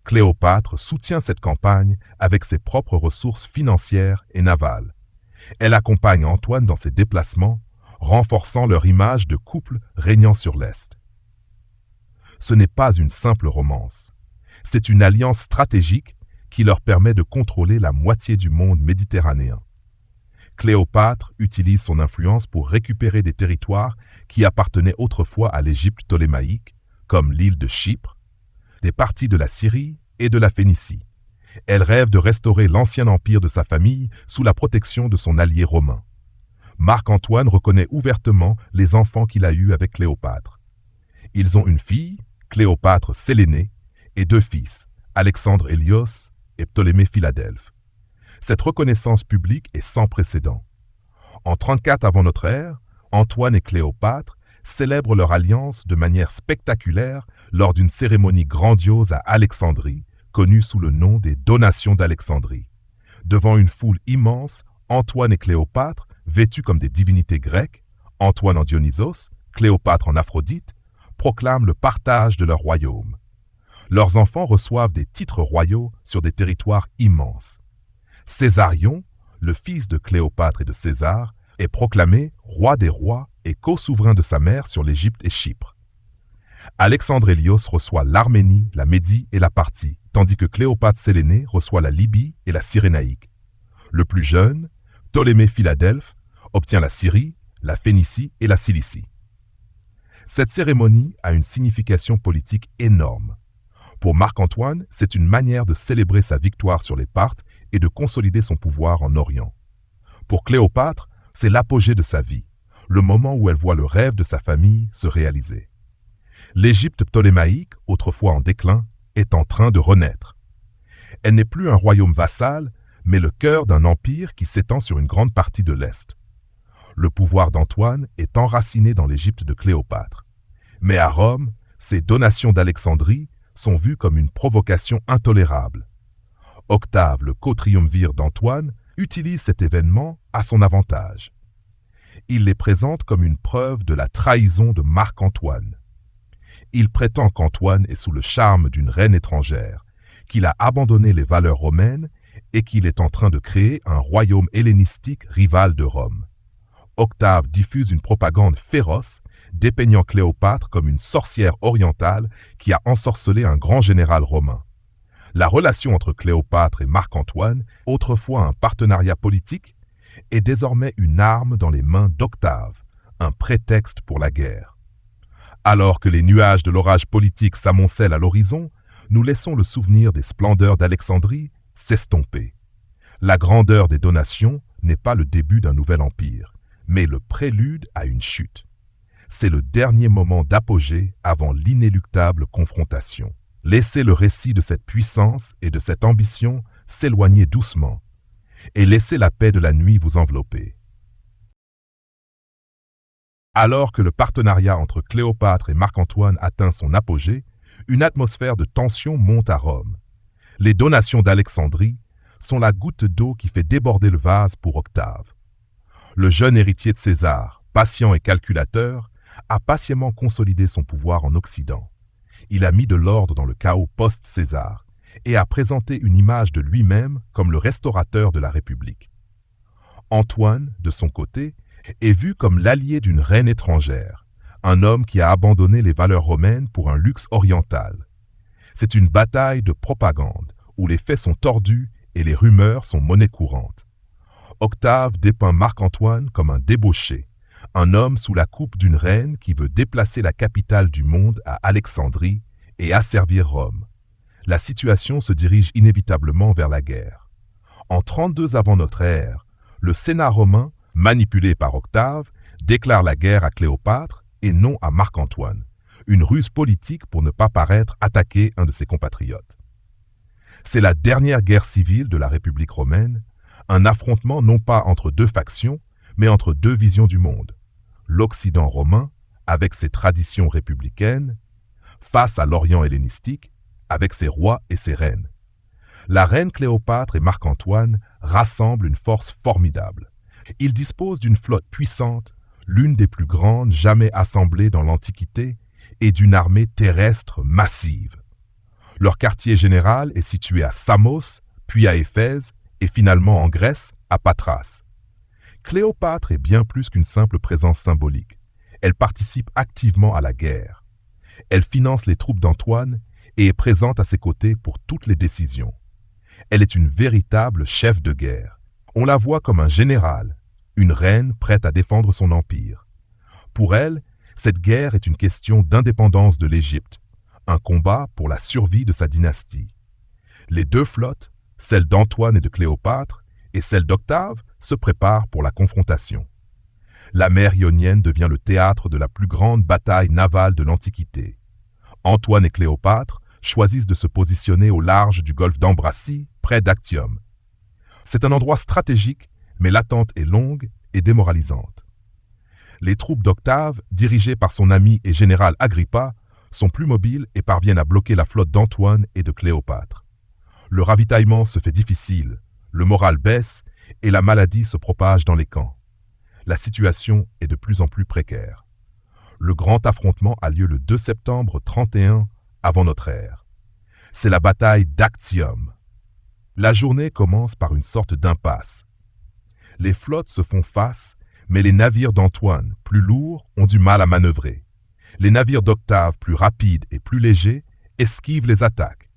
[SPEAKER 1] Cléopâtre soutient cette campagne avec ses propres ressources financières et navales. Elle accompagne Antoine dans ses déplacements, renforçant leur image de couple régnant sur l'Est. Ce n'est pas une simple romance. C'est une alliance stratégique qui leur permet de contrôler la moitié du monde méditerranéen. Cléopâtre utilise son influence pour récupérer des territoires qui appartenaient autrefois à l'Égypte ptolémaïque, comme l'île de Chypre, des parties de la Syrie et de la Phénicie. Elle rêve de restaurer l'ancien empire de sa famille sous la protection de son allié romain. Marc-Antoine reconnaît ouvertement les enfants qu'il a eus avec Cléopâtre. Ils ont une fille, Cléopâtre Sélénée, et 2 fils, Alexandre Hélios et Ptolémée Philadelphe. Cette reconnaissance publique est sans précédent. En 34 avant notre ère, Antoine et Cléopâtre célèbrent leur alliance de manière spectaculaire lors d'une cérémonie grandiose à Alexandrie, connue sous le nom des Donations d'Alexandrie. Devant une foule immense, Antoine et Cléopâtre, vêtus comme des divinités grecques, Antoine en Dionysos, Cléopâtre en Aphrodite, proclament le partage de leur royaume. Leurs enfants reçoivent des titres royaux sur des territoires immenses. Césarion, le fils de Cléopâtre et de César, est proclamé roi des rois et co-souverain de sa mère sur l'Égypte et Chypre. Alexandre Hélios reçoit l'Arménie, la Médie et la Parthie, tandis que Cléopâtre Sélénée reçoit la Libye et la Cyrénaïque. Le plus jeune, Ptolémée Philadelphe, obtient la Syrie, la Phénicie et la Cilicie. Cette cérémonie a une signification politique énorme. Pour Marc-Antoine, c'est une manière de célébrer sa victoire sur les Parthes et de consolider son pouvoir en Orient. Pour Cléopâtre, c'est l'apogée de sa vie, le moment où elle voit le rêve de sa famille se réaliser. L'Égypte ptolémaïque, autrefois en déclin, est en train de renaître. Elle n'est plus un royaume vassal, mais le cœur d'un empire qui s'étend sur une grande partie de l'Est. Le pouvoir d'Antoine est enraciné dans l'Égypte de Cléopâtre. Mais à Rome, ces donations d'Alexandrie sont vues comme une provocation intolérable. Octave, le co-triumvir d'Antoine, utilise cet événement à son avantage. Il les présente comme une preuve de la trahison de Marc-Antoine. Il prétend qu'Antoine est sous le charme d'une reine étrangère, qu'il a abandonné les valeurs romaines et qu'il est en train de créer un royaume hellénistique rival de Rome. Octave diffuse une propagande féroce, dépeignant Cléopâtre comme une sorcière orientale qui a ensorcelé un grand général romain. La relation entre Cléopâtre et Marc-Antoine, autrefois un partenariat politique, est désormais une arme dans les mains d'Octave, un prétexte pour la guerre. Alors que les nuages de l'orage politique s'amoncellent à l'horizon, nous laissons le souvenir des splendeurs d'Alexandrie s'estomper. La grandeur des donations n'est pas le début d'un nouvel empire, mais le prélude à une chute. C'est le dernier moment d'apogée avant l'inéluctable confrontation. Laissez le récit de cette puissance et de cette ambition s'éloigner doucement, et laissez la paix de la nuit vous envelopper. Alors que le partenariat entre Cléopâtre et Marc-Antoine atteint son apogée, une atmosphère de tension monte à Rome. Les donations d'Alexandrie sont la goutte d'eau qui fait déborder le vase pour Octave. Le jeune héritier de César, patient et calculateur, a patiemment consolidé son pouvoir en Occident. Il a mis de l'ordre dans le chaos post-César et a présenté une image de lui-même comme le restaurateur de la République. Antoine, de son côté, est vu comme l'allié d'une reine étrangère, un homme qui a abandonné les valeurs romaines pour un luxe oriental. C'est une bataille de propagande où les faits sont tordus et les rumeurs sont monnaie courante. Octave dépeint Marc-Antoine comme un débauché, un homme sous la coupe d'une reine qui veut déplacer la capitale du monde à Alexandrie et asservir Rome. La situation se dirige inévitablement vers la guerre. En 32 avant notre ère, le Sénat romain, manipulé par Octave, déclare la guerre à Cléopâtre et non à Marc-Antoine, une ruse politique pour ne pas paraître attaquer un de ses compatriotes. C'est la dernière guerre civile de la République romaine, un affrontement non pas entre deux factions, mais entre deux visions du monde. L'Occident romain, avec ses traditions républicaines, face à l'Orient hellénistique, avec ses rois et ses reines. La reine Cléopâtre et Marc-Antoine rassemblent une force formidable. Ils disposent d'une flotte puissante, l'une des plus grandes jamais assemblées dans l'Antiquité, et d'une armée terrestre massive. Leur quartier général est situé à Samos, puis à Éphèse, et finalement en Grèce, à Patras. Cléopâtre est bien plus qu'une simple présence symbolique. Elle participe activement à la guerre. Elle finance les troupes d'Antoine et est présente à ses côtés pour toutes les décisions. Elle est une véritable chef de guerre. On la voit comme un général, une reine prête à défendre son empire. Pour elle, cette guerre est une question d'indépendance de l'Égypte, un combat pour la survie de sa dynastie. Les deux flottes, celle d'Antoine et de Cléopâtre, et celle d'Octave, se préparent pour la confrontation. La mer Ionienne devient le théâtre de la plus grande bataille navale de l'Antiquité. Antoine et Cléopâtre choisissent de se positionner au large du golfe d'Ambracie, près d'Actium. C'est un endroit stratégique, mais l'attente est longue et démoralisante. Les troupes d'Octave, dirigées par son ami et général Agrippa, sont plus mobiles et parviennent à bloquer la flotte d'Antoine et de Cléopâtre. Le ravitaillement se fait difficile, le moral baisse et la maladie se propage dans les camps. La situation est de plus en plus précaire. Le grand affrontement a lieu le 2 septembre 31 avant notre ère. C'est la bataille d'Actium. La journée commence par une sorte d'impasse. Les flottes se font face, mais les navires d'Antoine, plus lourds, ont du mal à manœuvrer. Les navires d'Octave, plus rapides et plus légers, esquivent les attaques.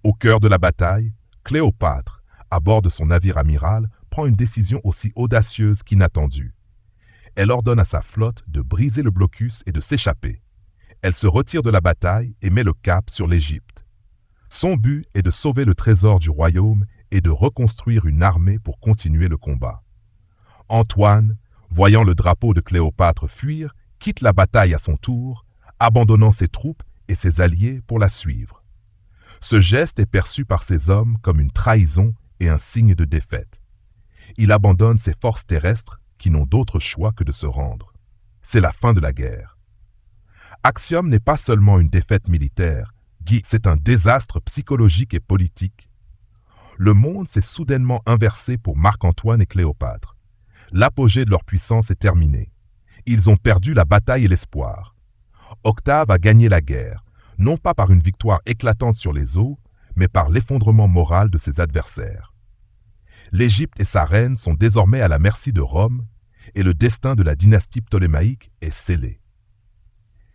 [SPEAKER 1] Au cœur de la bataille, Cléopâtre, à bord de son navire amiral, prend une décision aussi audacieuse qu'inattendue. Elle ordonne à sa flotte de briser le blocus et de s'échapper. Elle se retire de la bataille et met le cap sur l'Égypte. Son but est de sauver le trésor du royaume et de reconstruire une armée pour continuer le combat. Antoine, voyant le drapeau de Cléopâtre fuir, quitte la bataille à son tour, abandonnant ses troupes et ses alliés pour la suivre. Ce geste est perçu par ses hommes comme une trahison et un signe de défaite. Il abandonne ses forces terrestres qui n'ont d'autre choix que de se rendre. C'est la fin de la guerre. Actium n'est pas seulement une défaite militaire, c'est un désastre psychologique et politique. Le monde s'est soudainement inversé pour Marc-Antoine et Cléopâtre. L'apogée de leur puissance est terminée. Ils ont perdu la bataille et l'espoir. Octave a gagné la guerre, non pas par une victoire éclatante sur les eaux, mais par l'effondrement moral de ses adversaires. L'Égypte et sa reine sont désormais à la merci de Rome, et le destin de la dynastie ptolémaïque est scellé.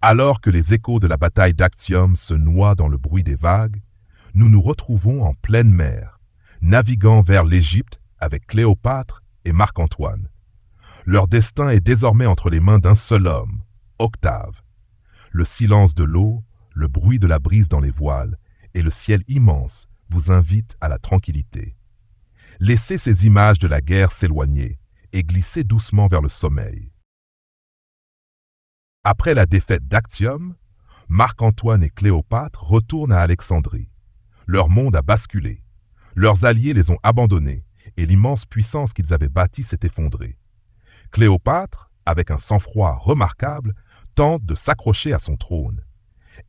[SPEAKER 1] Alors que les échos de la bataille d'Actium se noient dans le bruit des vagues, nous nous retrouvons en pleine mer, naviguant vers l'Égypte avec Cléopâtre et Marc-Antoine. Leur destin est désormais entre les mains d'un seul homme, Octave. Le silence de l'eau, le bruit de la brise dans les voiles et le ciel immense vous invitent à la tranquillité. Laissez ces images de la guerre s'éloigner et glissez doucement vers le sommeil. Après la défaite d'Actium, Marc-Antoine et Cléopâtre retournent à Alexandrie. Leur monde a basculé. Leurs alliés les ont abandonnés et l'immense puissance qu'ils avaient bâtie s'est effondrée. Cléopâtre, avec un sang-froid remarquable, tente de s'accrocher à son trône.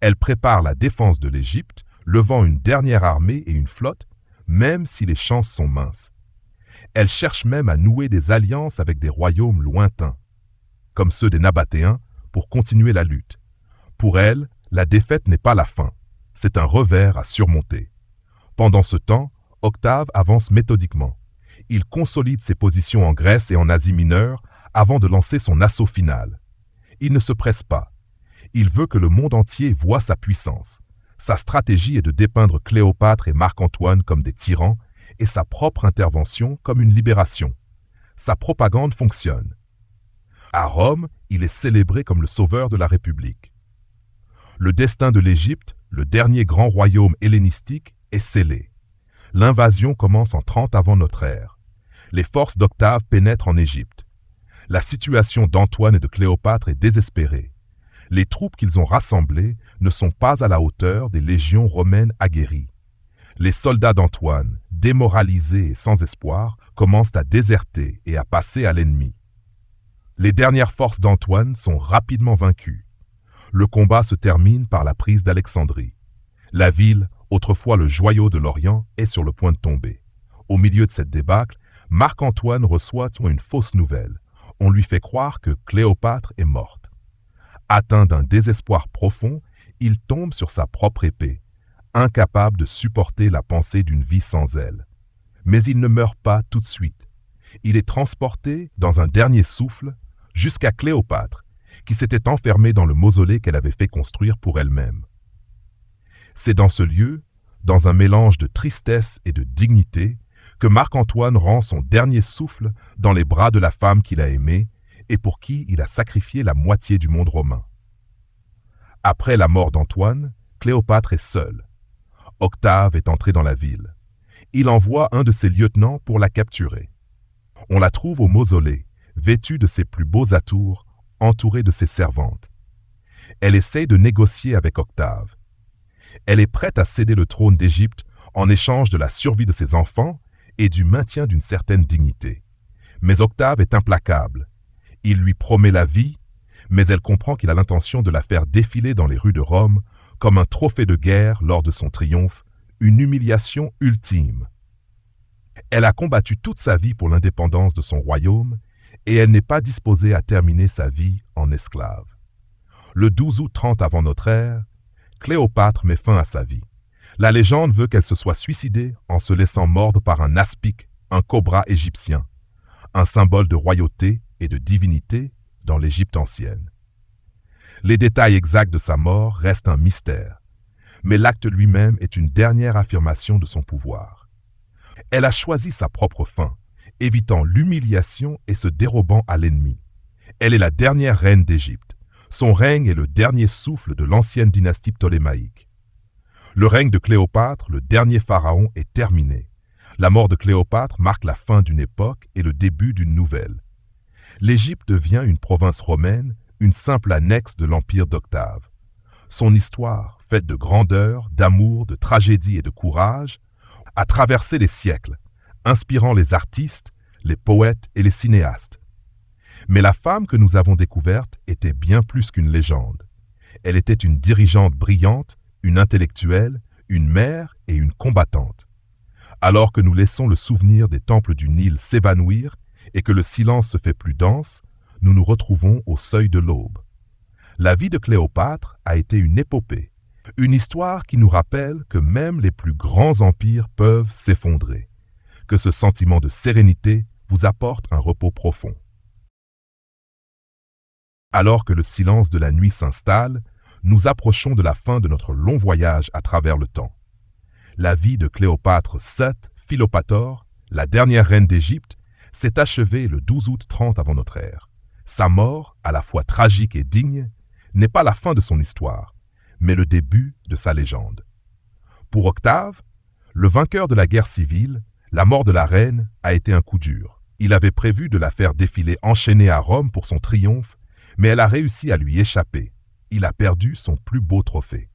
[SPEAKER 1] Elle prépare la défense de l'Égypte, levant une dernière armée et une flotte, même si les chances sont minces. Elle cherche même à nouer des alliances avec des royaumes lointains, comme ceux des Nabatéens, pour continuer la lutte. Pour elle, la défaite n'est pas la fin, c'est un revers à surmonter. Pendant ce temps, Octave avance méthodiquement. Il consolide ses positions en Grèce et en Asie mineure avant de lancer son assaut final. Il ne se presse pas. Il veut que le monde entier voie sa puissance. Sa stratégie est de dépeindre Cléopâtre et Marc-Antoine comme des tyrans et sa propre intervention comme une libération. Sa propagande fonctionne. À Rome, il est célébré comme le sauveur de la République. Le destin de l'Égypte, le dernier grand royaume hellénistique, est scellé. L'invasion commence en 30 avant notre ère. Les forces d'Octave pénètrent en Égypte. La situation d'Antoine et de Cléopâtre est désespérée. Les troupes qu'ils ont rassemblées ne sont pas à la hauteur des légions romaines aguerries. Les soldats d'Antoine, démoralisés et sans espoir, commencent à déserter et à passer à l'ennemi. Les dernières forces d'Antoine sont rapidement vaincues. Le combat se termine par la prise d'Alexandrie. La ville, autrefois le joyau de l'Orient, est sur le point de tomber. Au milieu de cette débâcle, Marc-Antoine reçoit une fausse nouvelle. On lui fait croire que Cléopâtre est morte. Atteint d'un désespoir profond, il tombe sur sa propre épée, incapable de supporter la pensée d'une vie sans elle. Mais il ne meurt pas tout de suite. Il est transporté dans un dernier souffle jusqu'à Cléopâtre, qui s'était enfermée dans le mausolée qu'elle avait fait construire pour elle-même. C'est dans ce lieu, dans un mélange de tristesse et de dignité, que Marc-Antoine rend son dernier souffle dans les bras de la femme qu'il a aimée et pour qui il a sacrifié la moitié du monde romain. Après la mort d'Antoine, Cléopâtre est seule. Octave est entré dans la ville. Il envoie un de ses lieutenants pour la capturer. On la trouve au mausolée, vêtue de ses plus beaux atours, entourée de ses servantes. Elle essaye de négocier avec Octave. Elle est prête à céder le trône d'Égypte en échange de la survie de ses enfants et du maintien d'une certaine dignité. Mais Octave est implacable. Il lui promet la vie, mais elle comprend qu'il a l'intention de la faire défiler dans les rues de Rome comme un trophée de guerre lors de son triomphe, une humiliation ultime. Elle a combattu toute sa vie pour l'indépendance de son royaume et elle n'est pas disposée à terminer sa vie en esclave. Le 12 août 30 avant notre ère, Cléopâtre met fin à sa vie. La légende veut qu'elle se soit suicidée en se laissant mordre par un aspic, un cobra égyptien, un symbole de royauté et de divinité dans l'Égypte ancienne. Les détails exacts de sa mort restent un mystère, mais l'acte lui-même est une dernière affirmation de son pouvoir. Elle a choisi sa propre fin, évitant l'humiliation et se dérobant à l'ennemi. Elle est la dernière reine d'Égypte. Son règne est le dernier souffle de l'ancienne dynastie ptolémaïque. Le règne de Cléopâtre, le dernier pharaon, est terminé. La mort de Cléopâtre marque la fin d'une époque et le début d'une nouvelle. L'Égypte devient une province romaine, une simple annexe de l'empire d'Octave. Son histoire, faite de grandeur, d'amour, de tragédie et de courage, a traversé les siècles, inspirant les artistes, les poètes et les cinéastes. Mais la femme que nous avons découverte était bien plus qu'une légende. Elle était une dirigeante brillante, une intellectuelle, une mère et une combattante. Alors que nous laissons le souvenir des temples du Nil s'évanouir et que le silence se fait plus dense, nous nous retrouvons au seuil de l'aube. La vie de Cléopâtre a été une épopée, une histoire qui nous rappelle que même les plus grands empires peuvent s'effondrer, que ce sentiment de sérénité vous apporte un repos profond. Alors que le silence de la nuit s'installe, nous approchons de la fin de notre long voyage à travers le temps. La vie de Cléopâtre VII Philopator, la dernière reine d'Égypte, s'est achevée le 12 août 30 avant notre ère. Sa mort, à la fois tragique et digne, n'est pas la fin de son histoire, mais le début de sa légende. Pour Octave, le vainqueur de la guerre civile, la mort de la reine a été un coup dur. Il avait prévu de la faire défiler enchaînée à Rome pour son triomphe, mais elle a réussi à lui échapper. Il a perdu son plus beau trophée.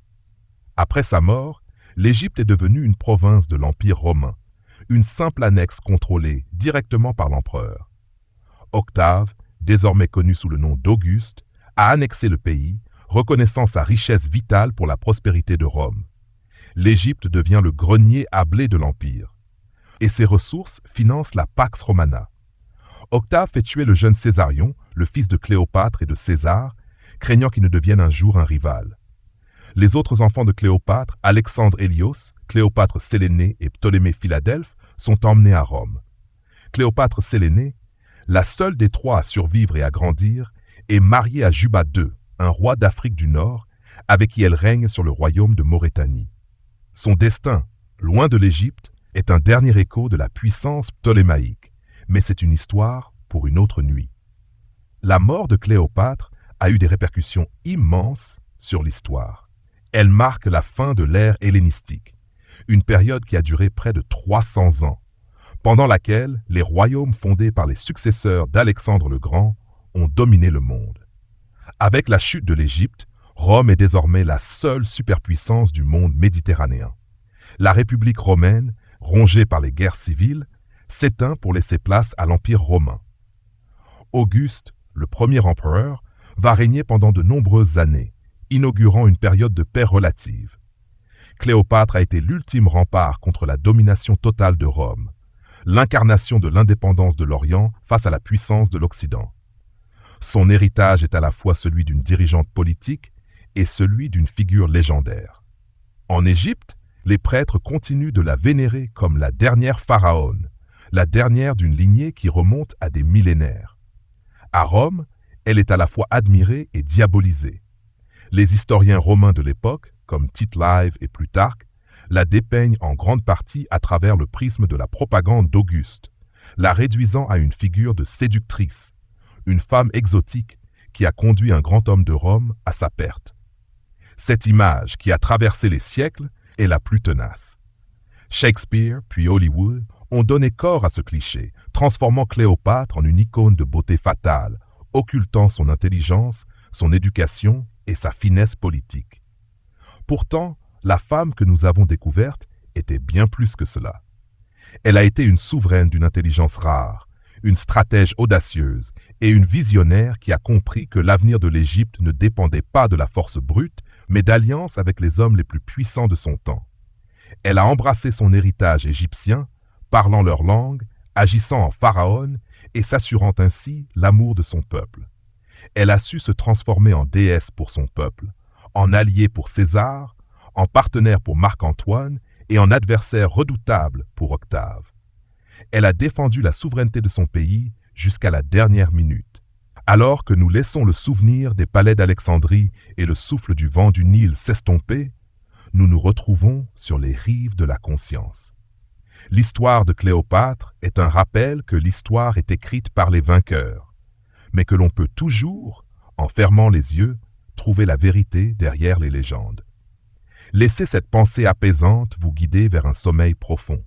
[SPEAKER 1] Après sa mort, l'Égypte est devenue une province de l'Empire romain, une simple annexe contrôlée directement par l'empereur. Octave, désormais connu sous le nom d'Auguste, a annexé le pays, reconnaissant sa richesse vitale pour la prospérité de Rome. L'Égypte devient le grenier à blé de l'Empire, et ses ressources financent la Pax Romana. Octave fait tuer le jeune Césarion, le fils de Cléopâtre et de César, craignant qu'il ne devienne un jour un rival. Les autres enfants de Cléopâtre, Alexandre Hélios, Cléopâtre Sélénée et Ptolémée Philadelphe, sont emmenés à Rome. Cléopâtre Sélénée, la seule des trois à survivre et à grandir, est mariée à Juba II, un roi d'Afrique du Nord, avec qui elle règne sur le royaume de Maurétanie. Son destin, loin de l'Égypte, est un dernier écho de la puissance ptolémaïque, mais c'est une histoire pour une autre nuit. La mort de Cléopâtre a eu des répercussions immenses sur l'histoire. Elle marque la fin de l'ère hellénistique, une période qui a duré près de 300 ans, pendant laquelle les royaumes fondés par les successeurs d'Alexandre le Grand ont dominé le monde. Avec la chute de l'Égypte, Rome est désormais la seule superpuissance du monde méditerranéen. La République romaine, rongée par les guerres civiles, s'éteint pour laisser place à l'Empire romain. Auguste, le premier empereur, va régner pendant de nombreuses années, inaugurant une période de paix relative. Cléopâtre a été l'ultime rempart contre la domination totale de Rome, l'incarnation de l'indépendance de l'Orient face à la puissance de l'Occident. Son héritage est à la fois celui d'une dirigeante politique et celui d'une figure légendaire. En Égypte, les prêtres continuent de la vénérer comme la dernière pharaone, la dernière d'une lignée qui remonte à des millénaires. À Rome, elle est à la fois admirée et diabolisée. Les historiens romains de l'époque, comme Tite Live et Plutarque, la dépeignent en grande partie à travers le prisme de la propagande d'Auguste, la réduisant à une figure de séductrice, une femme exotique qui a conduit un grand homme de Rome à sa perte. Cette image qui a traversé les siècles est la plus tenace. Shakespeare, puis Hollywood, ont donné corps à ce cliché, transformant Cléopâtre en une icône de beauté fatale, occultant son intelligence, son éducation et sa finesse politique. Pourtant, la femme que nous avons découverte était bien plus que cela. Elle a été une souveraine d'une intelligence rare, une stratège audacieuse et une visionnaire qui a compris que l'avenir de l'Égypte ne dépendait pas de la force brute, mais d'alliance avec les hommes les plus puissants de son temps. Elle a embrassé son héritage égyptien, parlant leur langue, agissant en pharaon et s'assurant ainsi l'amour de son peuple. Elle a su se transformer en déesse pour son peuple, en alliée pour César, en partenaire pour Marc-Antoine et en adversaire redoutable pour Octave. Elle a défendu la souveraineté de son pays jusqu'à la dernière minute. Alors que nous laissons le souvenir des palais d'Alexandrie et le souffle du vent du Nil s'estomper, nous nous retrouvons sur les rives de la conscience. L'histoire de Cléopâtre est un rappel que l'histoire est écrite par les vainqueurs, mais que l'on peut toujours, en fermant les yeux, trouver la vérité derrière les légendes. Laissez cette pensée apaisante vous guider vers un sommeil profond.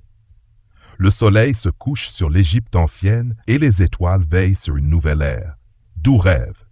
[SPEAKER 1] Le soleil se couche sur l'Égypte ancienne et les étoiles veillent sur une nouvelle ère. Doux rêve!